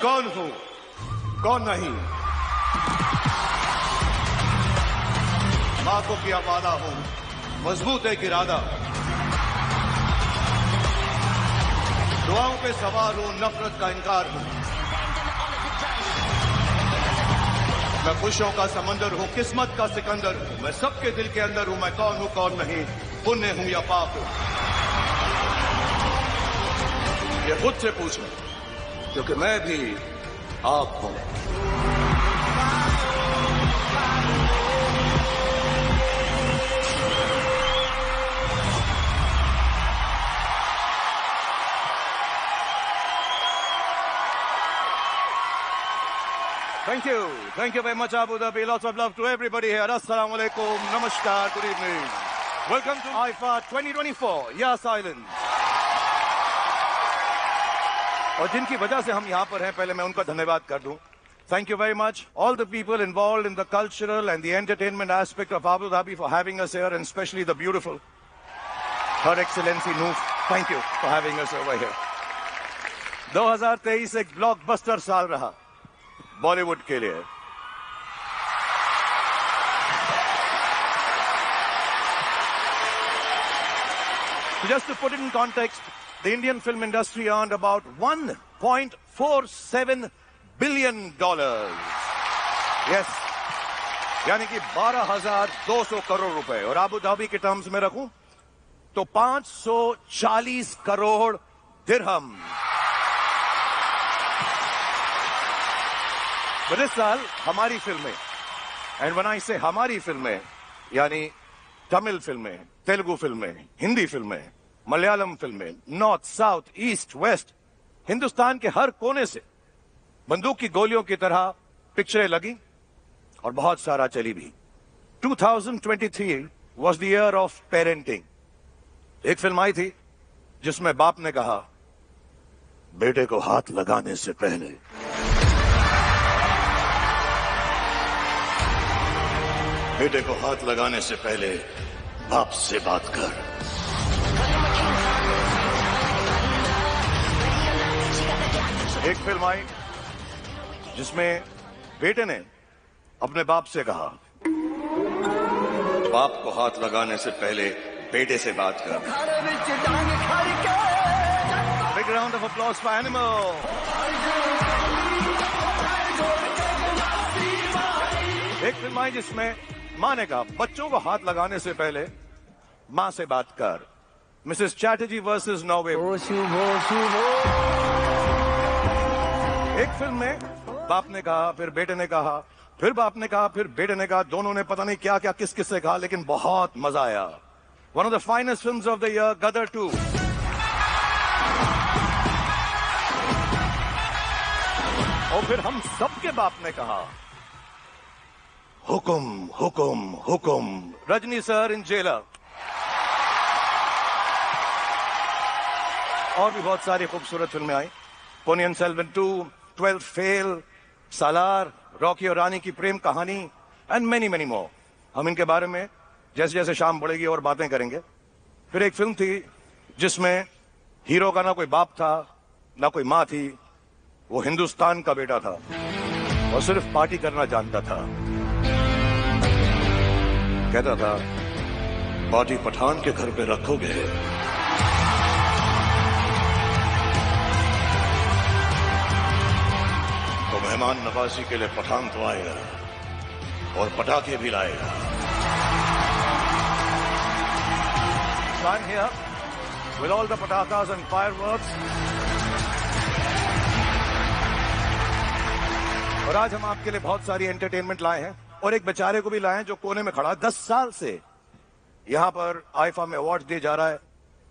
कौन हूं, कौन नहीं। मां को किया वादा हूं, मजबूत एक इरादा। दुआओं पे सवार हूं, नफरत का इनकार हूं। मैं खुशियों का समंदर हूं, किस्मत का सिकंदर हूं। मैं सबके दिल के अंदर हूं, मैं कौन हूं कौन नहीं, पुण्य हूं या पाप हूं, ये खुद से पूछो, क्योंकि मैं भी आप हूं। Thank you very much, Abu Dhabi. Lots of love to everybody here. Assalamu alaikum, namaskar, good evening. Welcome to IFA 2024, Yas Island. और जिनकी वजह से हम यहाँ पर हैं, पहले मैं उनका धन्यवाद कर दूं. Thank you very much, all the people involved in the cultural and the entertainment aspect of Abu Dhabi for having us here, and especially the beautiful Her Excellency Noof. Thank you for having us over here. 2023 एक blockbuster साल रहा बॉलीवुड के लिए. Just to put it in context, the Indian film industry earned about $1.47 billion. Yes, यानी कि 12,200 करोड़ रुपए. और Abu Dhabi के टर्म्स में रखूं तो 540 करोड़ दिरहम. But इस साल हमारी फिल्में, एंड व्हेन आई से हमारी फिल्में, यानी तमिल फिल्में, तेलुगु फिल्में, हिंदी फिल्में, मलयालम फिल्में, north, south, east, west, Hindustan के हर कोने से बंदूक की गोलियों की तरह पिक्चरें लगी और बहुत सारा चली भी. 2023 was the year of parenting. एक फिल्म आई थी जिसमें बाप ने कहा, बेटे को हाथ लगाने से पहले बाप से बात कर. एक फिल्म आई जिसमें बेटे ने अपने बाप से कहा, बाप को हाथ लगाने से पहले बेटे से बात कर. Big round of applause for Animal. एक फिल्म आई जिसमें मां ने कहा, बच्चों को हाथ लगाने से पहले मां से बात कर. Mrs Chatterjee versus Norway. एक फिल्म में बाप ने कहा, फिर बेटे ने कहा, फिर बाप ने कहा, फिर बेटे ने कहा. दोनों ने पता नहीं क्या क्या किस किस से कहा, लेकिन बहुत मजा आया. One of the finest films of the year, Gadar 2. और फिर हम सबके बाप ने कहा, हुकुम हुकुम हुकुम. Rajni sir in Jailer. और भी बहुत सारी खूबसूरत फिल्में आई. पोनियन सेल्वन 2, 12th फेल, सालार, रॉकी और रानी की प्रेम कहानी, एंड मेनी मेनी मोर. हम इनके बारे में जैसे जैसे शाम बढ़ेगी और बातें करेंगे. फिर एक फिल्म थी जिसमें हीरो का ना कोई बाप था ना कोई मां थी. वो हिंदुस्तान का बेटा था और सिर्फ पार्टी करना जानता था. कहता था, पार्टी पठान के घर पे रखोगे तो मेहमान नवाजी के लिए पठान तो आएगा और पटाखे भी लाएगा. I'm here with all the patakas and fireworks. और आज हम आपके लिए बहुत सारी एंटरटेनमेंट लाए हैं और एक बेचारे को भी लाए हैं जो कोने में खड़ा 10 साल से यहां पर आईफा में अवार्ड दिए जा रहा है.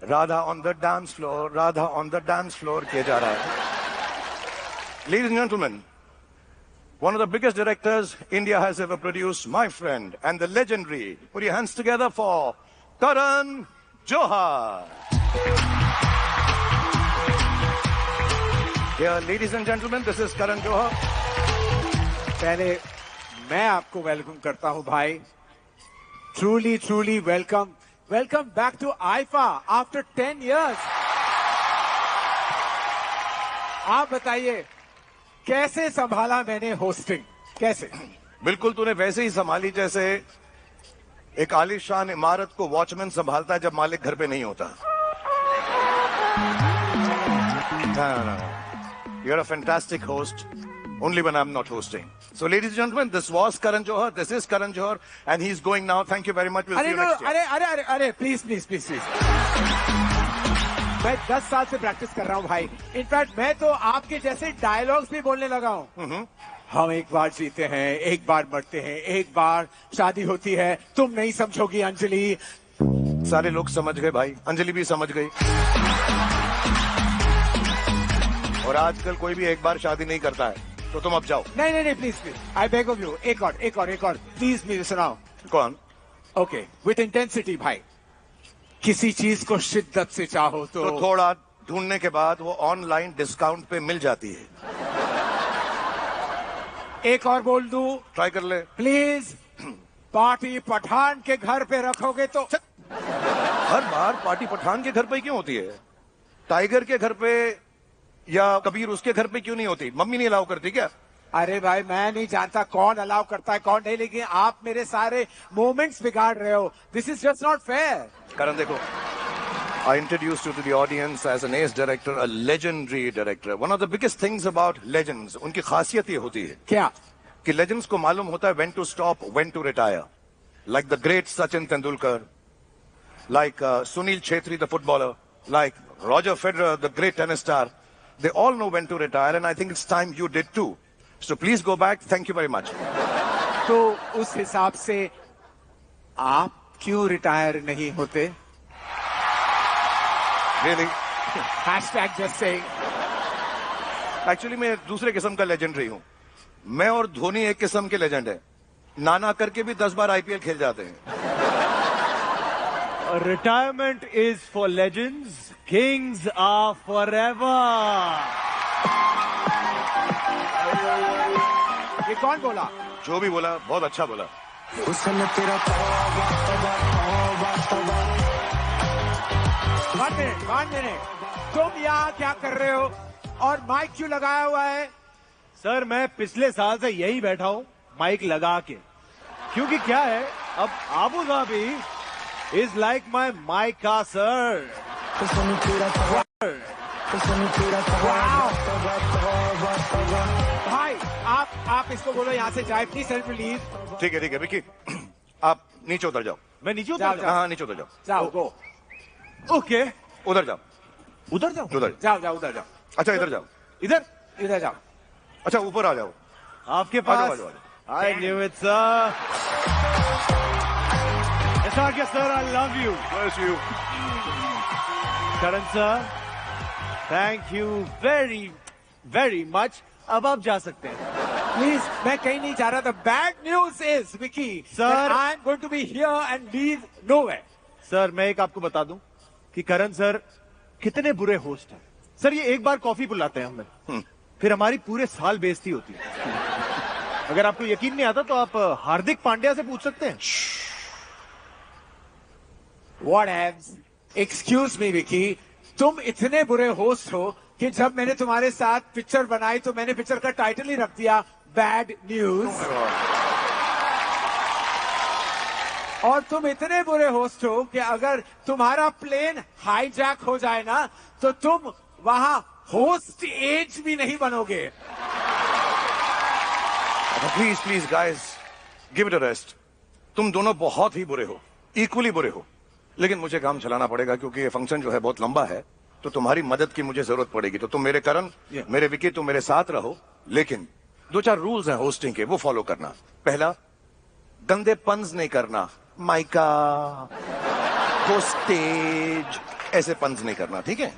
Radha on the dance floor, Radha on the dance floor किया जा रहा है. Ladies and gentlemen, one of the biggest directors India has ever produced, my friend, and the legendary, put your hands together for Karan Johar. Here, ladies and gentlemen, this is Karan Johar. पहले मैं आपको welcome करता हूं भाई. Truly, truly welcome. Welcome back to IFA after 10 years. आप बताइए, कैसे संभाला मैंने होस्टिंग, कैसे? बिल्कुल तूने वैसे ही संभाली जैसे एक आलीशान इमारत को वॉचमैन संभालता है जब मालिक घर पे नहीं होता। You're a fantastic host, only when I'm not hosting. So, ladies and gentlemen, this was Karan Johar. This is Karan Johar, and he's going now. Thank you very much. We'll see you next year. अरे please मैं 10 साल से practice कर रहा हूँ भाई। In fact मैं तो आपके जैसे डायलॉग्स भी बोलने लगा हूँ। हम एक बार जीते हैं, एक बार मरते हैं, एक बार शादी होती है, तुम नहीं समझोगी अंजलि। सारे लोग समझ गए भाई, अंजलि भी समझ गई। और आजकल कोई भी एक बार शादी नहीं करता है, तो तुम अब जाओ। नहीं please I beg of you, एक और प्लीज मुझे सुनाओ। कौन? ओके, विथ इंटेंसिटी भाई। किसी चीज को शिद्दत से चाहो तो थोड़ा ढूंढने के बाद वो ऑनलाइन डिस्काउंट पे मिल जाती है। एक और बोल दूं? ट्राई कर ले प्लीज। पार्टी पठान के घर पे रखोगे तो हर बार पार्टी पठान के घर पे क्यों होती है? टाइगर के घर पे या कबीर उसके घर पे क्यों नहीं होती? मम्मी नहीं अलाउ करती क्या? अरे भाई मैं नहीं जानता कौन अलाउ करता है कौन नहीं, लेकिन आप मेरे सारे मोमेंट्स बिगाड़ रहे हो। This is just not fair. Karan देखो, I introduced you to the audience as an ace director, a legendary director. One of the biggest things about legends, उनकी खासियत ये होती है क्या कि legends को मालूम होता है when to stop, when to retire. Like the great Sachin Tendulkar, like Sunil Chhetri, the footballer, like Roger Federer, the great tennis star. They all know when to retire, and I think it's time you did too. So please go back. Thank you very much. तो उस हिसाब से आप क्यों retire नहीं होते? Really? Hashtag just saying. Actually मैं दूसरे किस्म का लेजेंडरी हूँ। मैं और धोनी एक किस्म के लेजेंड है। नाना करके भी 10 बार आईपीएल खेल जाते हैं। Retirement is for legends. Kings are forever. ये कौन बोला? जो भी बोला बहुत अच्छा बोला। वन मिनट, तुम यहाँ क्या कर रहे हो और माइक क्यों लगाया हुआ है? सर मैं पिछले साल से यही बैठा हूँ माइक लगा के, क्योंकि क्या है अब Abu Dhabi is like my mica sir. भाई आप इसको बोलो यहाँ से जाए प्लीज सेल्फ रिलीज। ठीक है विकी, आप नीचे उतर जाओ। मैं नीचे जाओ, उतर जाओ। हाँ नीचे उतर जाओ। जाओ गो। ओके उधर जाओ, उधर जाओ। उधर। जाओ उधर जाओ। अच्छा इधर जाओ। इधर जाओ। अच्छा ऊपर आ जाओ। आपके आ पास जाओ, आ जाओ, आ जाओ। I knew it, sir. SRK, sir, I love you. Bless you. Karan, sir, thank you very, very much. अब आप जा सकते हैं। प्लीज, मैं कहीं नहीं जा रहा था। Bad news is Vicky, Sir. I am going to be here and leave nowhere. Sir मैं एक आपको बता दूं कि करण सर कितने बुरे होस्ट हैं। सर ये एक बार कॉफी बुलाते हैं हमें, फिर हमारी पूरे साल बेइज्जती होती है। अगर आपको यकीन नहीं आता तो आप हार्दिक पांड्या से पूछ सकते हैं। What else? Excuse me, Vicky, तुम इतने बुरे होस्ट हो कि जब मैंने तुम्हारे साथ पिक्चर बनाई तो मैंने पिक्चर का टाइटल ही रख दिया बैड न्यूज। और तुम इतने बुरे होस्ट हो कि अगर तुम्हारा प्लेन हाईजैक हो जाए ना तो तुम वहां होस्ट एज भी नहीं बनोगे। Please guys, give it a rest. तुम दोनों बहुत ही बुरे हो, इक्वली बुरे हो। लेकिन मुझे काम चलाना पड़ेगा क्योंकि ये फंक्शन जो है बहुत लंबा है, तो तुम्हारी मदद की मुझे जरूरत पड़ेगी। तो तुम मेरे करण, मेरे विकी, तुम मेरे साथ रहो, लेकिन 2-4 रूल्स हैं होस्टिंग के, वो फॉलो करना। पहला, गंदे पंज नहीं करना। माइका, होस्टेज, ऐसे पंज नहीं करना, ठीक है?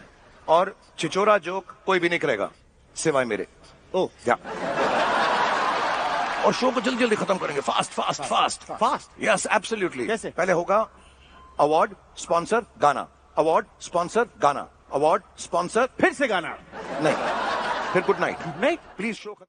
और छिचोरा जोक कोई भी नहीं करेगा सिवाय मेरे। ओ या और शो को जल्दी जल्दी खत्म करेंगे, फास्ट। Yes absolutely. कैसे? पहले होगा अवार्ड स्पॉन्सर गाना, अवार्ड स्पॉन्सर गाना, अवार्ड स्पॉन्सर, फिर से गाना नहीं, फिर गुड नाइट। नहीं प्लीज शो खत्म।